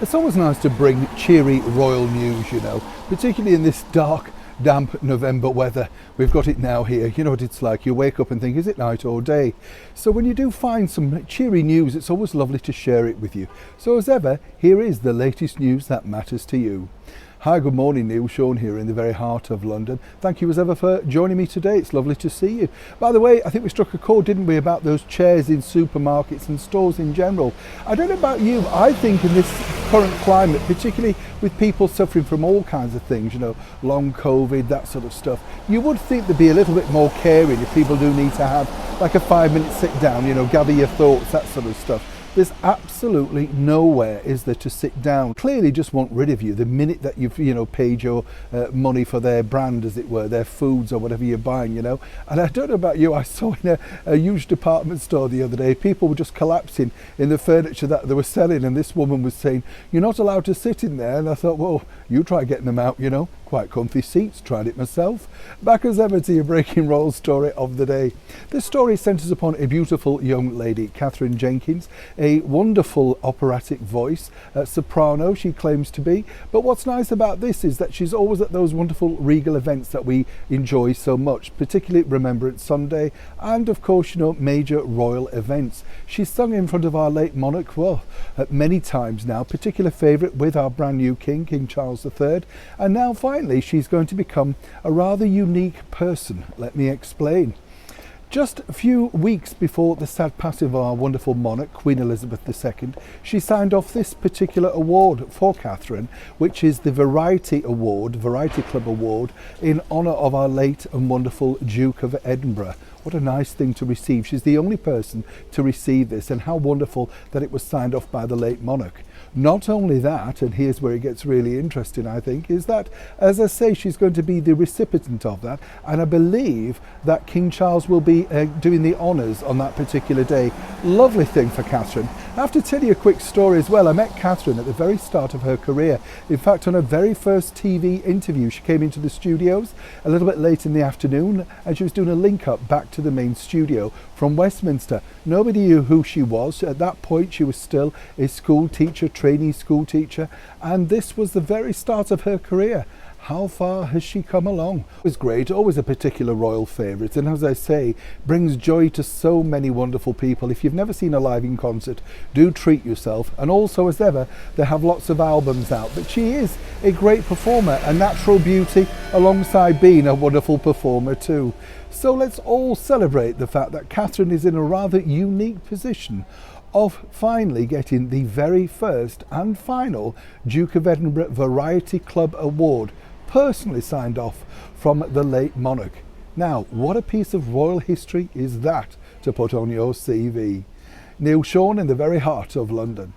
It's always nice to bring cheery royal news, particularly in this dark, damp November weather. We've got it now here. You know what it's like. You wake up and think, is it night or day? So when you do find some cheery news, it's always lovely to share it with you. So as ever, here is the latest news that matters to you. Hi, good morning, Neil. Sean here in the very heart of London. Thank you as ever for joining me today. It's lovely to see you. By the way, I think we struck a chord, didn't we, about those chairs in supermarkets and stores in general. I don't know about you, but I think in this current climate, particularly with people suffering from all kinds of things, long COVID, that sort of stuff, you would think there'd be a little bit more caring if people do need to have like a 5-minute sit down, gather your thoughts, that sort of stuff. There's absolutely nowhere is there to sit down. Clearly just want rid of you the minute that you've paid your money for their brand, as it were, their foods or whatever you're buying, And I don't know about you, I saw in a huge department store the other day, people were just collapsing in the furniture that they were selling, and this woman was saying, you're not allowed to sit in there. And I thought, well, you try getting them out, quite comfy seats, tried it myself. Back as ever to your breaking royal story of the day. This story centres upon a beautiful young lady, Katherine Jenkins, a wonderful operatic voice, soprano she claims to be. But what's nice about this is that she's always at those wonderful regal events that we enjoy so much, particularly Remembrance Sunday and of course, major royal events. She's sung in front of our late monarch, many times now, particular favourite with our brand new king, King Charles III, and now finally she's going to become a rather unique person. Let me explain. Just a few weeks before the sad passing of our wonderful monarch, Queen Elizabeth II, she signed off this particular award for Katherine, which is the Variety Club Award, in honour of our late and wonderful Duke of Edinburgh. What a nice thing to receive. She's the only person to receive this, and how wonderful that it was signed off by the late monarch. Not only that, and here's where it gets really interesting, I think, is that, as I say, she's going to be the recipient of that, and I believe that King Charles will be doing the honours on that particular day. Lovely thing for Katherine. I have to tell you a quick story as well. I met Katherine at the very start of her career. In fact, on her very first TV interview, she came into the studios a little bit late in the afternoon, and she was doing a link up back to the main studio from Westminster. Nobody knew who she was. At that point, she was still a school teacher, trainee school teacher, and this was the very start of her career. How far has she come along? It was great, always a particular royal favourite, and as I say, brings joy to so many wonderful people. If you've never seen her live in concert, do treat yourself. And also, as ever, they have lots of albums out. But she is a great performer, a natural beauty, alongside being a wonderful performer too. So let's all celebrate the fact that Katherine is in a rather unique position of finally getting the very first and final Duke of Edinburgh Variety Club Award, personally signed off from the late monarch. Now, what a piece of royal history is that to put on your CV. Neil Sean in the very heart of London.